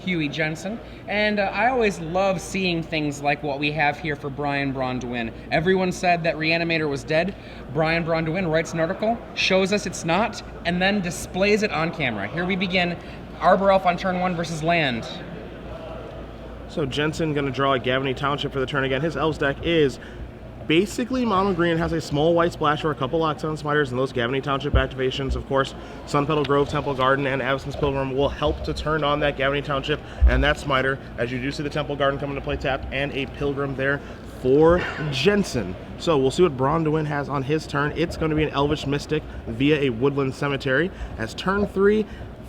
Huey Jensen, and I always love seeing things like what we have here for Braun-Duin. Everyone said that Reanimator was dead. Braun-Duin writes an article, shows us it's not, and then displays it on camera. Here we begin. Arbor Elf on turn 1 versus land. So Jensen going to draw a Gavany Township for the turn again. His Elves deck is basically mono green, has a small white splash or a couple Lockdown Smiters, and those Gavany Township activations. Of course, Sunpetal Grove, Temple Garden, and Avacyn's Pilgrim will help to turn on that Gavany Township and that Smiter, as you do see the Temple Garden coming to play tapped, and a Pilgrim there for Jensen. So we'll see what Braun-Duin has on his turn. It's going to be an Elvish Mystic via a Woodland Cemetery. As turn 3,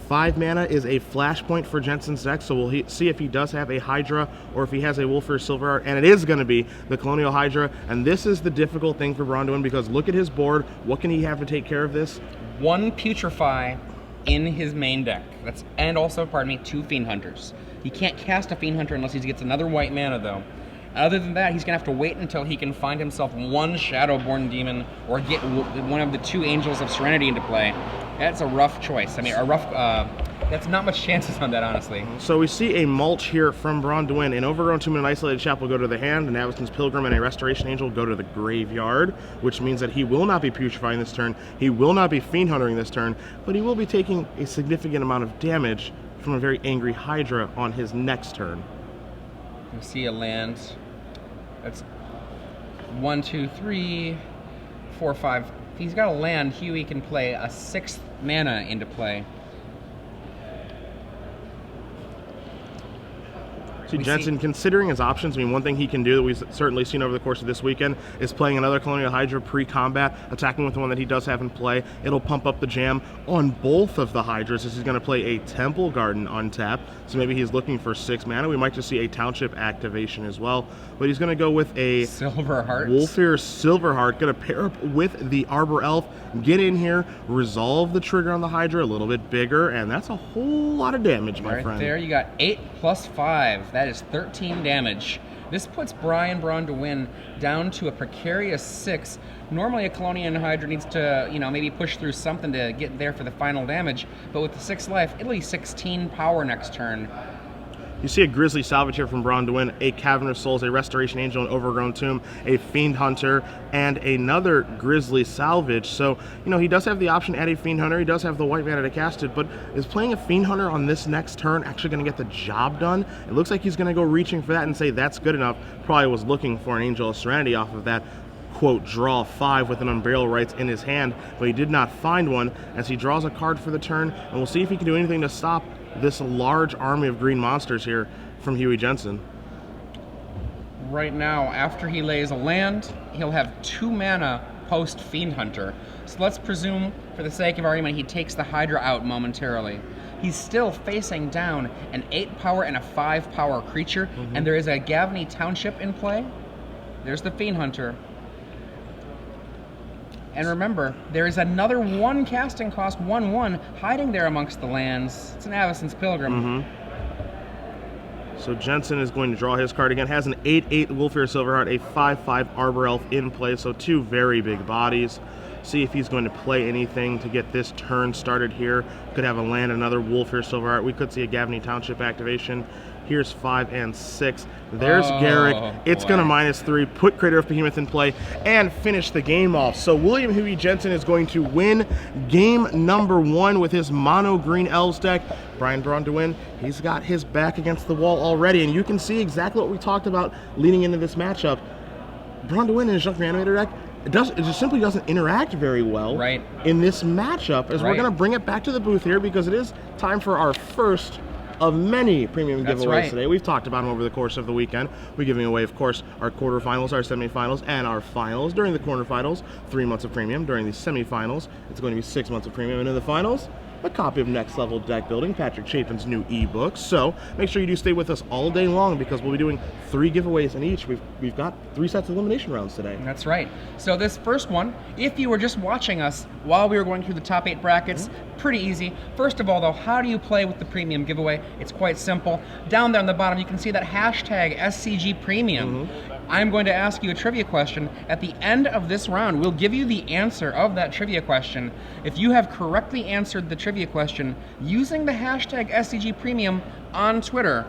5 mana is a flashpoint for Jensen's deck, so we'll see if he does have a Hydra or if he has a Wolfir Silverheart, and it is going to be the Colonial Hydra, and this is the difficult thing for Braun-Duin because look at his board. What can he have to take care of this? 1 Putrefy in his main deck. And also, pardon me, 2 Fiend Hunters. He can't cast a Fiend Hunter unless he gets another white mana, though. Other than that, he's going to have to wait until he can find himself 1 Shadowborn Demon or get one of the 2 Angels of Serenity into play. That's a rough choice. I mean, that's not much chances on that, honestly. So we see a mulch here from Braun-Duin. An Overgrown Tomb and an Isolated Chapel will go to the hand, and Avacyn's Pilgrim and a Restoration Angel go to the graveyard, which means that he will not be putrefying this turn, he will not be Fiend Huntering this turn, but he will be taking a significant amount of damage from a very angry Hydra on his next turn. You see a land. That's 1, 2, 3, 4, 5. If he's got a land, Huey can play a 6th mana into play. See, Jensen, considering his options, I mean, one thing he can do that we've certainly seen over the course of this weekend is playing another Colonial Hydra pre-combat, attacking with the one that he does have in play. It'll pump up the jam on both of the Hydras. This is going to play a Temple Garden on tap, so maybe he's looking for 6 mana. We might just see a Township activation as well, but he's going to go with a Silverheart. Wolfir Silverheart, going to pair up with the Arbor Elf, get in here, resolve the trigger on the Hydra a little bit bigger, and that's a whole lot of damage, my friend. Right there, you got 8 plus 5. That is 13 damage. This puts Braun-Duin down to a precarious 6. Normally a Colonial Hydra needs to, maybe push through something to get there for the final damage, but with the 6 life, it'll be 16 power next turn. You see a Grizzly Salvage here from Braun-Duin, a Cavern of Souls, a Restoration Angel, an Overgrown Tomb, a Fiend Hunter, and another Grizzly Salvage. So, he does have the option to add a Fiend Hunter. He does have the white mana to cast it, but is playing a Fiend Hunter on this next turn actually going to get the job done? It looks like he's going to go reaching for that and say that's good enough. Probably was looking for an Angel of Serenity off of that, quote, draw 5 with an Unburial Rites in his hand, but he did not find one as he draws a card for the turn, and we'll see if he can do anything to stop this large army of green monsters here from Huey Jensen. Right now, after he lays a land, he'll have 2 mana post Fiend Hunter. So let's presume, for the sake of argument, he takes the Hydra out momentarily. He's still facing down an 8 power and a 5 power creature, and there is a Gavany Township in play. There's the Fiend Hunter. And remember, there is another 1 casting cost, 1/1, hiding there amongst the lands. It's an Avacyn's Pilgrim. So Jensen is going to draw his card again. Has an 8/8 Wolfir Silverheart, a 5/5 Arbor Elf in play, so 2 very big bodies. See if he's going to play anything to get this turn started here. Could have a land, another Wolfir Silverheart. We could see a Gavany Township activation. Here's 5 and 6. There's Garrick. It's going to -3, put Crater of Behemoth in play, and finish the game off. So William Huey Jensen is going to win game number 1 with his mono green Elves deck. Braun-Duin, he's got his back against the wall already, and you can see exactly what we talked about leading into this matchup. Braun-Duin in his Junk Reanimator deck, it just simply doesn't interact very well in this matchup, as we're going to bring it back to the booth here because it is time for our first of many premium giveaways today. We've talked about them over the course of the weekend. We're giving away, of course, our quarterfinals, our semifinals, and our finals. During the quarterfinals, 3 months of premium. During the semifinals, it's going to be 6 months of premium. And in the finals, a copy of Next Level Deck Building, Patrick Chapin's new ebook. So make sure you do stay with us all day long because we'll be doing 3 giveaways in each. We've got 3 sets of elimination rounds today. That's right. So this first one, if you were just watching us while we were going through the top 8 brackets, pretty easy. First of all, though, how do you play with the premium giveaway? It's quite simple. Down there on the bottom, you can see that hashtag SCG Premium. I'm going to ask you a trivia question. At the end of this round, we'll give you the answer of that trivia question. If you have correctly answered the trivia question using the hashtag SCG Premium on Twitter,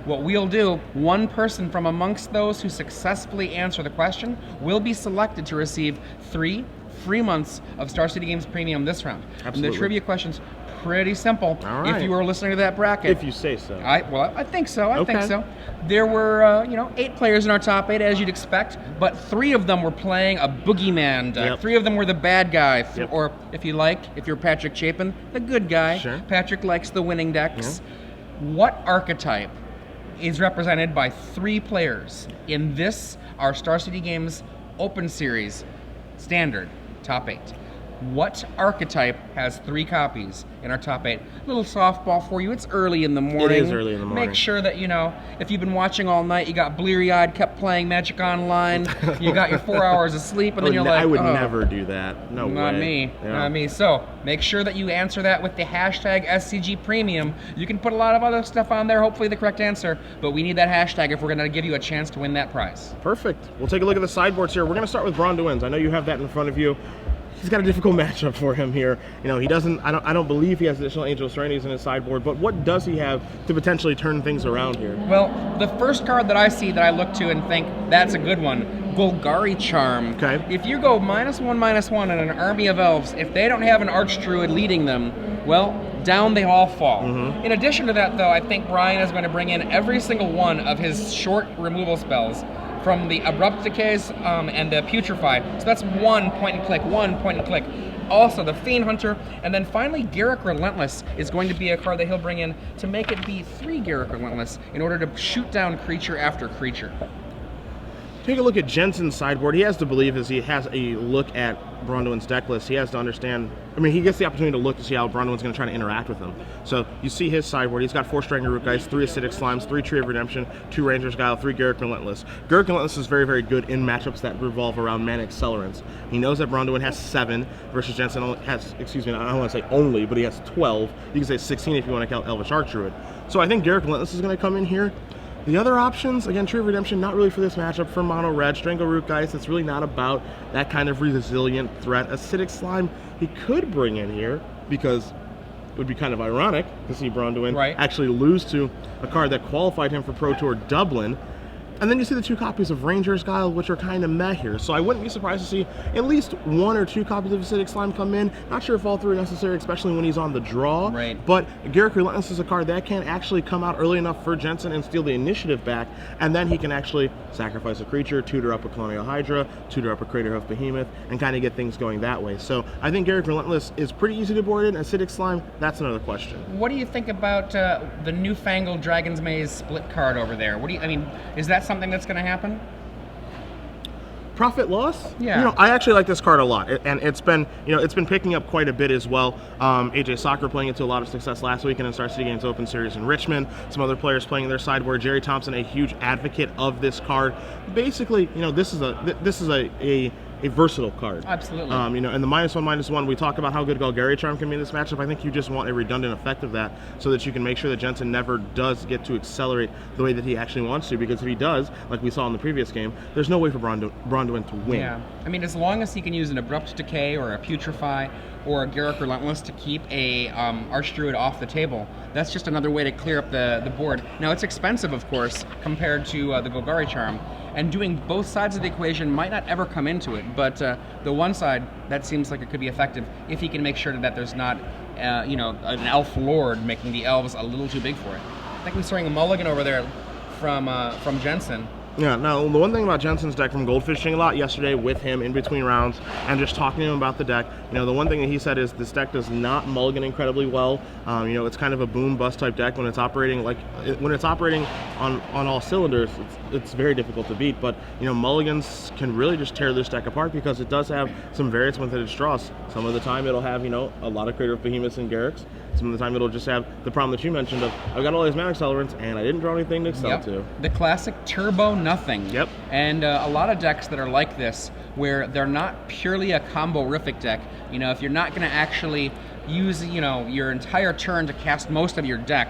what we'll do, one person from amongst those who successfully answer the question will be selected to receive 3 free months of Star City Games Premium this round. Absolutely. And the trivia question's pretty simple. All right. If you were listening to that bracket. If you say so. I think so. I think Okay. so. There were, 8 players in our top 8, as you'd expect, but 3 of them were playing a boogeyman deck. Yep. 3 of them were the bad guy, Yep. or if you're Patrick Chapin, the good guy. Sure. Patrick likes the winning decks. What archetype is represented by 3 players in this, our Star City Games Open Series Standard top 8? What archetype has 3 copies in our top 8? Little softball for you. It's early in the morning. It is early in the morning. Make sure that, if you've been watching all night, you got bleary-eyed, kept playing Magic Online, you got your 4 hours of sleep, and then you're like, I would oh, never do that. No not way. me. Yeah. Not me. So make sure that you answer that with the hashtag SCG Premium. You can put a lot of other stuff on there, hopefully the correct answer, but we need that hashtag if we're going to give you a chance to win that prize. Perfect. We'll take a look at the sideboards here. We're going to start with Braun-Duin. I know you have that in front of you. He's got a difficult matchup for him here. He doesn't. I don't believe he has additional Angel Serenity in his sideboard. But what does he have to potentially turn things around here? Well, the first card that I see that I look to and think that's a good one, Golgari Charm. Okay. If you go -1/-1 in an army of elves, if they don't have an Archdruid leading them, well, down they all fall. In addition to that, though, I think Brian is going to bring in every single one of his short removal spells from the Abrupt Decays and the Putrefy. So that's 1 point and click, 1 point and click. Also the Fiend Hunter, and then finally Garruk Relentless is going to be a card that he'll bring in to make it be 3 Garruk Relentless in order to shoot down creature after creature. Take a look at Jensen's sideboard. He has to believe as he has a look at Braun-Duin's deck list, he has to understand. He gets the opportunity to look to see how Braun-Duin's going to try to interact with him. So you see his sideboard. He's got 4 Strangler Rootgeist, 3 Acidic Slimes, 3 Tree of Redemption, 2 Ranger's Guile, 3 Garruk Relentless. Garruk Relentless is very, very good in matchups that revolve around mana accelerants. He knows that Braun-Duin has 7 versus Jensen only has, I don't want to say only, but he has 12. You can say 16 if you want to count Elvish Archdruid. So I think Garruk Relentless is going to come in here. The other options, again, Tree of Redemption, not really for this matchup. For Mono Red, Strangle Rootgeist, it's really not about that kind of resilient threat. Acidic Slime, he could bring in here because it would be kind of ironic to see Braun-Duin actually lose to a card that qualified him for Pro Tour Dublin. And then you see the 2 copies of Ranger's Guile, which are kind of meh here. So I wouldn't be surprised to see at least 1 or 2 copies of Acidic Slime come in. Not sure if all 3 are necessary, especially when he's on the draw. Right. But Garruk Relentless is a card that can actually come out early enough for Jensen and steal the initiative back, and then he can actually sacrifice a creature, tutor up a Colonial Hydra, tutor up a Craterhoof Behemoth, and kind of get things going that way. So I think Garruk Relentless is pretty easy to board in. Acidic Slime, that's another question. What do you think about the newfangled Dragon's Maze split card over there? Is that something that's going to happen? Profit loss? Yeah. I actually like this card a lot, and it's been picking up quite a bit as well. AJ Soccer playing it to a lot of success last weekend in Star City Games Open Series in Richmond. Some other players playing in their sideboard. Jerry Thompson, a huge advocate of this card. Basically, this is a versatile card. Absolutely. And the -1/-1, we talk about how good Golgari Charm can be in this matchup. I think you just want a redundant effect of that so that you can make sure that Jensen never does get to accelerate the way that he actually wants to, because if he does, like we saw in the previous game, there's no way for Braun-Duin to win. Yeah. As long as he can use an Abrupt Decay or a Putrefy or a Garruk Relentless to keep a Archdruid off the table, that's just another way to clear up the board. Now, it's expensive, of course, compared to the Golgari Charm, and doing both sides of the equation might not ever come into it, but the one side, that seems like it could be effective if he can make sure that there's not an elf lord making the elves a little too big for it. I think I'm throwing a mulligan over there from Jensen. Yeah, now the one thing about Jensen's deck, from goldfishing a lot yesterday with him in between rounds and just talking to him about the deck, the one thing that he said is this deck does not mulligan incredibly well. It's kind of a boom bust type deck when it's operating on all cylinders. It's very difficult to beat, but mulligans can really just tear this deck apart because it does have some variance within its draws. Some of the time it'll have a lot of Craterhoof Behemoths and Garruks. Some of the time it'll just have the problem that you mentioned of I've got all these mana accelerants and I didn't draw anything to excel to. The classic turbo nothing. Yep. And a lot of decks that are like this, where they're not purely a combo-rific deck, if you're not going to actually use your entire turn to cast most of your deck,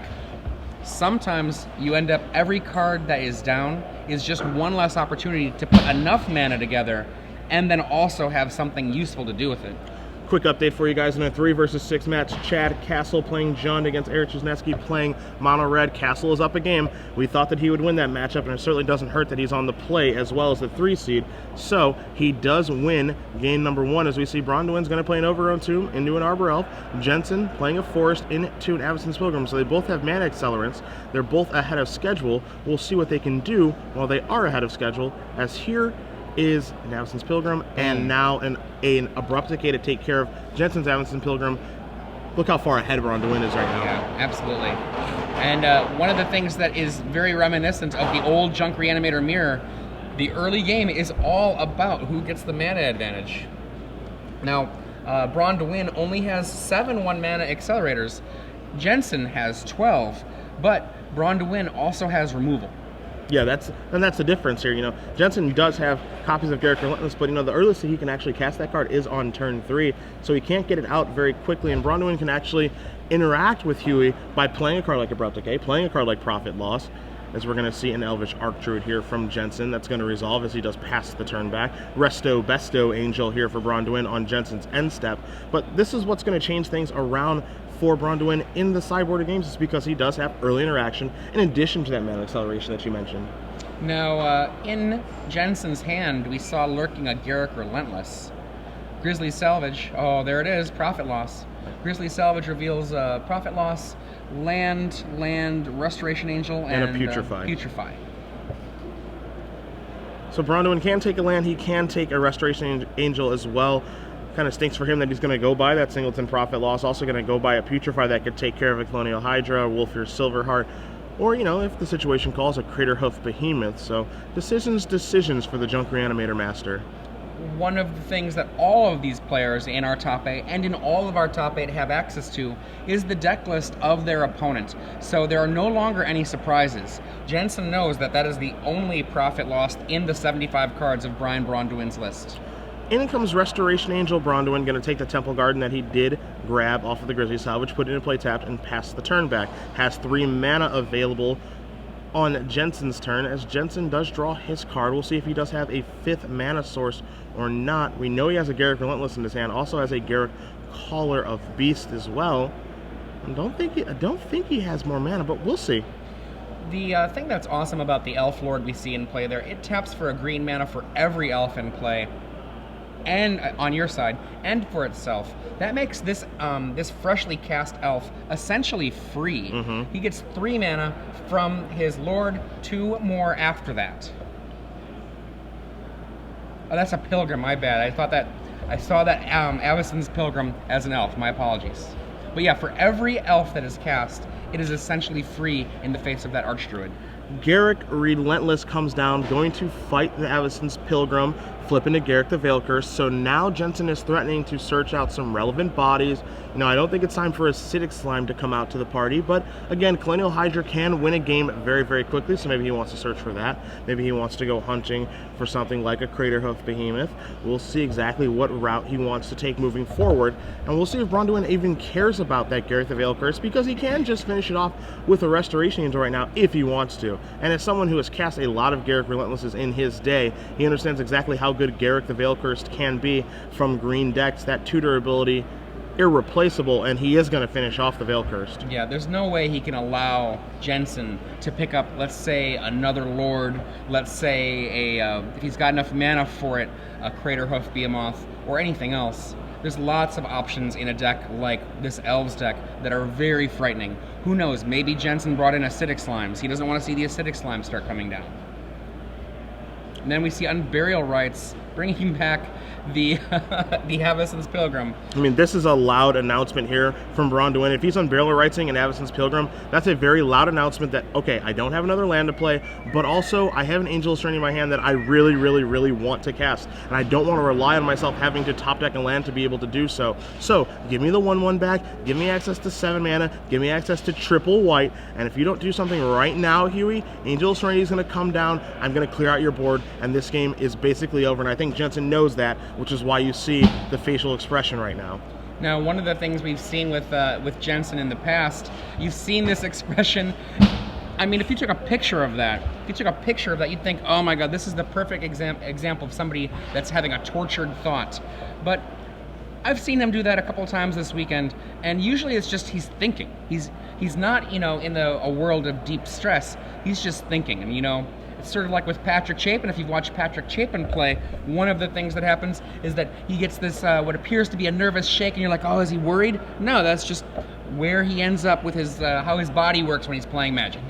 sometimes you end up, every card that is down is just one less opportunity to put enough mana together and then also have something useful to do with it. Quick update for you guys in a 3 versus 6 match. Chad Castle playing Jund against Eric Chesnesky playing Mono Red. Castle is up a game. We thought that he would win that matchup, and it certainly doesn't hurt that he's on the play as well as the 3 seed. So he does win game number 1, as we see Braun-Duin's going to play an Overgrown Tomb into an Arbor Elf. Jensen playing a Forest into an Avacyn's Pilgrim. So they both have mana accelerants. They're both ahead of schedule. We'll see what they can do while they are ahead of schedule, as here is an Avacyn's Pilgrim, and now an Abrupt Decay to take care of Jensen's Avacyn's Pilgrim. Look how far ahead Braun-Duin is right now. Yeah, absolutely. And one of the things that is very reminiscent of the old Junk Reanimator mirror, the early game is all about who gets the mana advantage. Now, Braun-Duin only has 7 1-mana accelerators. Jensen has 12, but Braun-Duin also has removal. Yeah, that's the difference here. You know, Jensen does have copies of Garruk Relentless, but you know, the earliest that he can actually cast that card is on turn 3, so he can't get it out very quickly, and Braun-Duin can actually interact with Huey by playing a card like Abrupt Decay, playing a card like Profit Loss, as we're going to see an Elvish Archdruid here from Jensen. That's going to resolve as he does pass the turn back. Resto Besto Angel here for Braun-Duin on Jensen's end step, but this is what's going to change things around for Braun-Duin in the sideboard of games, is because he does have early interaction in addition to that mana acceleration that you mentioned. Now, in Jensen's hand, we saw lurking a Garruk Relentless. Grizzly Salvage, oh, there it is, Profit Loss. Grizzly Salvage reveals Profit Loss, land, Restoration Angel, and a Putrefy. Putrefy. So Braun-Duin can take a land, he can take a Restoration Angel as well. Kind of stinks for him that he's going to go by that Singleton Profit Loss, also going to go by a Putrefy that could take care of a Colonial Hydra, Wolfir Silverheart, or, you know, if the situation calls, a Craterhoof Behemoth. So decisions for the Junk Reanimator Master. One of the things that all of these players in our top 8 and in all of our top 8 have access to is the deck list of their opponent. So there are no longer any surprises. Jensen knows that that is the only Profit Loss in the 75 cards of Brian Braun-Duin's list. In comes Restoration Angel. Braun-Duin going to take the Temple Garden that he did grab off of the Grizzly Salvage, put it into play tapped, and pass the turn back. Has 3 mana available on Jensen's turn, as Jensen does draw his card. We'll see if he does have a 5th mana source or not. We know he has a Garruk Relentless in his hand, also has a Garruk Caller of Beast as well. I don't think he has more mana, but we'll see. The thing that's awesome about the Elf Lord we see in play there, it taps for a green mana for every elf in play, and on your side, and for itself. That makes this this freshly cast elf essentially free. He gets 3 mana from his Lord, 2 more after that. Oh, that's a Pilgrim, my bad. I saw that Avacyn's Pilgrim as an elf, my apologies. But yeah, for every elf that is cast, it is essentially free in the face of that Archdruid. Garruk Relentless comes down, going to fight the Avacyn's Pilgrim, flipping to Garruk the Veil Curse. So now Jensen is threatening to search out some relevant bodies. You know, I don't think it's time for Acidic Slime to come out to the party, but again, Colonial Hydra can win a game very, very quickly, so maybe he wants to search for that. Maybe he wants to go hunting for something like a Craterhoof Behemoth. We'll see exactly what route he wants to take moving forward, and we'll see if Braun-Duin even cares about that Garruk the Veil Curse, because he can just finish it off with a Restoration Angel right now if he wants to. And as someone who has cast a lot of Garruk Relentlesses in his day, he understands exactly how good Garruk the Veil Cursed can be from green decks. That tutor ability, irreplaceable, and he is going to finish off the Veil Cursed. Yeah, there's no way he can allow Jensen to pick up, let's say, another Lord, let's say, if he's got enough mana for it, a Craterhoof Behemoth, or anything else. There's lots of options in a deck like this Elves deck that are very frightening. Who knows, maybe Jensen brought in Acidic Slimes. He doesn't want to see the Acidic Slimes start coming down. And then we see Unburial Rites bringing back the Avacyn's Pilgrim. I mean, this is a loud announcement here from Braun-Duin. If he's on Unburial Rightsing and Avacyn's Pilgrim, that's a very loud announcement that, okay, I don't have another land to play, but also I have an Angel Journey in my hand that I really, really, really want to cast, and I don't want to rely on myself having to top deck a land to be able to do so. So, give me the 1/1 back, give me access to 7 mana, give me access to triple white, and if you don't do something right now, Huey, Angel Serenity is going to come down, I'm going to clear out your board, and this game is basically over, and I think Jensen knows that, which is why you see the facial expression right now. Now, one of the things we've seen with Jensen in the past, you've seen this expression. I mean, if you took a picture of that, you'd think, oh my God, this is the perfect example of somebody that's having a tortured thought. But I've seen him do that a couple of times this weekend, and usually it's just he's thinking. He's not, in a world of deep stress. He's just thinking, and it's sort of like with Patrick Chapin. If you've watched Patrick Chapin play, one of the things that happens is that he gets this what appears to be a nervous shake, and you're like, oh, is he worried? No, that's just where he ends up with his how his body works when he's playing Magic.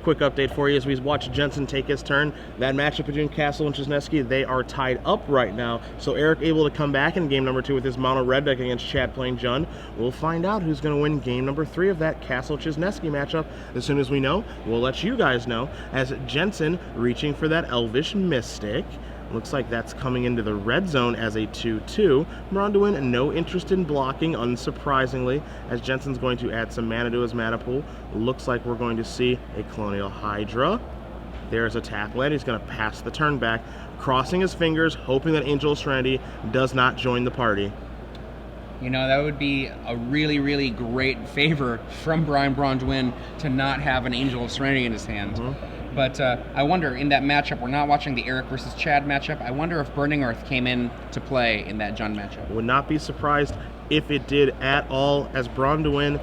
Quick update for you as we watch Jensen take his turn. That matchup between Castle and Wisniewski, they are tied up right now. So Eric able to come back in game number 2 with his mono red deck against Chad playing Jund. We'll find out who's going to win game number 3 of that Castle-Wisniewski matchup. As soon as we know, we'll let you guys know. As Jensen reaching for that Elvish Mystic. Looks like that's coming into the red zone as a 2-2. Braun-Duin, no interest in blocking, unsurprisingly, as Jensen's going to add some mana to his mana pool. Looks like we're going to see a Colonial Hydra. There's a tap land. He's going to pass the turn back, crossing his fingers, hoping that Angel of Serenity does not join the party. That would be a really, really great favor from Braun-Duin to not have an Angel of Serenity in his hand. But I wonder, in that matchup, we're not watching the Eric versus Chad matchup. I wonder if Burning Earth came in to play in that Jund matchup. Would not be surprised if it did at all, as Braun-Duin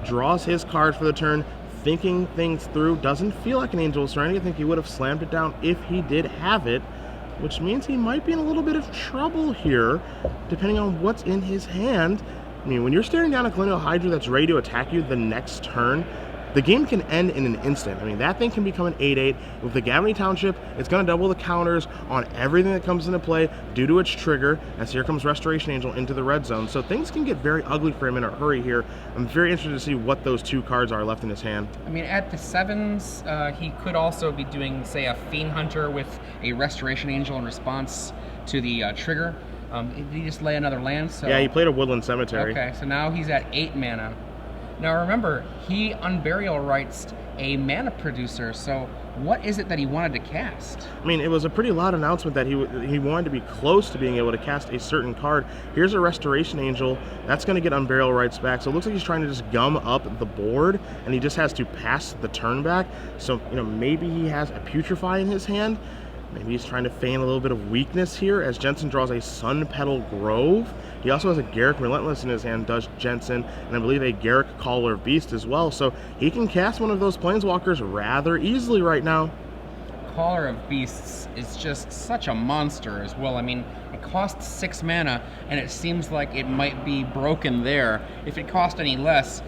draws his card for the turn, thinking things through. Doesn't feel like an Angel of Serenity. I think he would have slammed it down if he did have it, which means he might be in a little bit of trouble here, depending on what's in his hand. I mean, when you're staring down a Colonial Hydra that's ready to attack you the next turn, the game can end in an instant. I mean, that thing can become an 8-8. With the Gavany Township, it's going to double the counters on everything that comes into play due to its trigger, as here comes Restoration Angel into the red zone. So things can get very ugly for him in a hurry here. I'm very interested to see what those 2 cards are left in his hand. I mean, at the 7s, he could also be doing, say, a Fiend Hunter with a Restoration Angel in response to the trigger. Did he just lay another land? So... Yeah, he played a Woodland Cemetery. Okay, so now he's at 8 mana. Now remember, he Unburial Rights a mana producer, so what is it that he wanted to cast? I mean, it was a pretty loud announcement that he wanted to be close to being able to cast a certain card. Here's a Restoration Angel. That's going to get Unburial Rights back, so it looks like he's trying to just gum up the board, and he just has to pass the turn back. So, maybe he has a Putrefy in his hand. Maybe he's trying to feign a little bit of weakness here as Jensen draws a Sun Petal Grove. He also has a Garruk Relentless in his hand, does Jensen, and I believe a Garruk Caller of Beast as well. So he can cast one of those Planeswalkers rather easily right now. Caller of Beasts is just such a monster as well. I mean, it costs 6 mana, and it seems like it might be broken there. If it cost any less,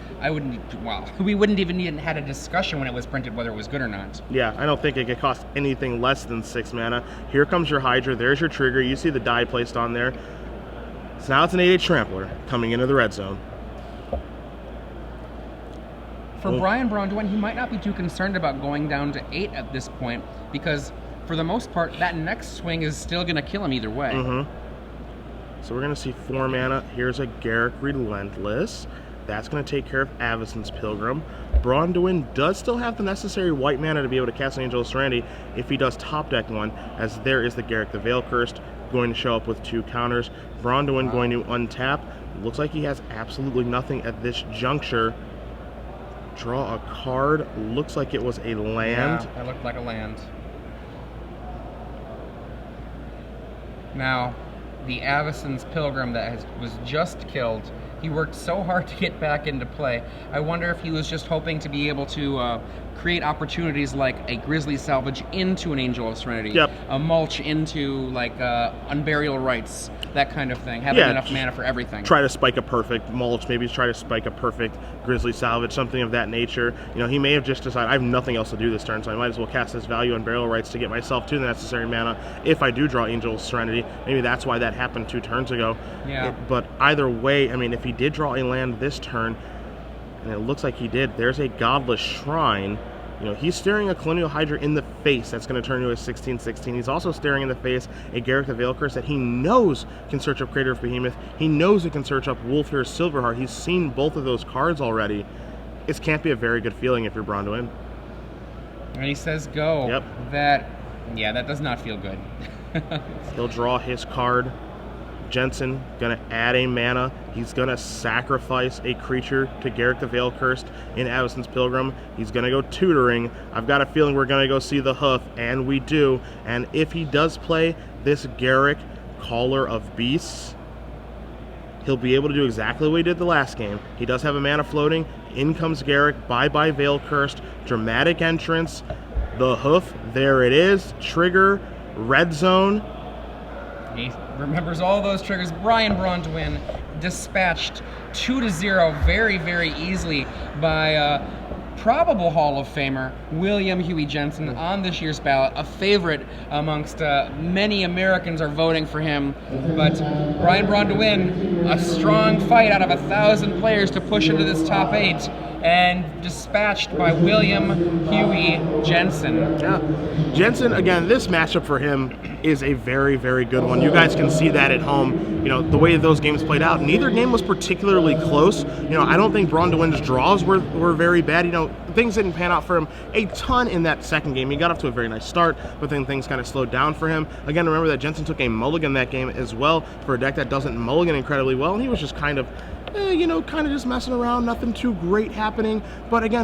we wouldn't even had a discussion when it was printed whether it was good or not. Yeah, I don't think it could cost anything less than 6 mana. Here comes your Hydra. There's your trigger. You see the die placed on there. So now it's an 8-8 Trampler coming into the red zone. For Braun-Duin, he might not be too concerned about going down to 8 at this point, because for the most part, that next swing is still going to kill him either way. So we're going to see 4 mana. Here's a Garruk Relentless. That's going to take care of Avacyn's Pilgrim. Braun-Duin does still have the necessary white mana to be able to cast Angel of Serenity if he does top deck one, as there is the Garruk the Veil Cursed going to show up with 2 counters. Braun-Duin going to untap. Looks like he has absolutely nothing at this juncture. Draw a card. Looks like it was a land. Yeah, that looked like a land. Now, the Avacyn's Pilgrim that was just killed, he worked so hard to get back into play. I wonder if he was just hoping to be able to create opportunities like a Grizzly Salvage into an Angel of Serenity, a Mulch into like Unburial Rights, that kind of thing, having enough mana for everything. Try to spike a perfect Mulch, maybe try to spike a perfect Grizzly Salvage, something of that nature. He may have just decided, I have nothing else to do this turn, so I might as well cast this value Unburial Rights to get myself to the necessary mana if I do draw Angel of Serenity. Maybe that's why that happened 2 turns ago. But either way, I mean, if he did draw a land this turn, and it looks like he did, there's a Godless Shrine. He's staring a Colonial Hydra in the face that's going to turn into a 16/16. He's also staring in the face a Garruk the Veil Curse that he knows can search up Crater of Behemoth. He knows it can search up Wolfhear's Silverheart. He's seen both of those cards already. It can't be a very good feeling if you're Braun-Duin. And he says go. That does not feel good. He'll draw his card. Jensen gonna add a mana. He's gonna sacrifice a creature to Garruk the Veil Cursed in Avacyn's Pilgrim. He's gonna go tutoring. I've got a feeling we're gonna go see the hoof, and we do. And if he does play this Garruk Caller of Beasts, he'll be able to do exactly what he did the last game. He does have a mana floating. In comes Garruk. Bye-bye Veil Cursed. Dramatic entrance. The hoof. There it is. Trigger. Red zone. He remembers all those triggers. Braun-Duin dispatched 2-0 very, very easily by probable Hall of Famer William Huey Jensen on this year's ballot. A favorite amongst many Americans are voting for him. But Braun-Duin, a strong fight out of 1,000 players to push into this top 8. And dispatched by William Huey Jensen. Yeah. Jensen, again, this matchup for him is a very, very good one. You guys can see that at home. You know, the way those games played out, neither game was particularly close. You know, I don't think Braun-Duin's draws were very bad. You know, things didn't pan out for him a ton in that second game. He got off to a very nice start, but then things kind of slowed down for him. Again, remember that Jensen took a mulligan that game as well for a deck that doesn't mulligan incredibly well, and he was just kind of, you know, kind of just messing around, nothing too great happening. But again,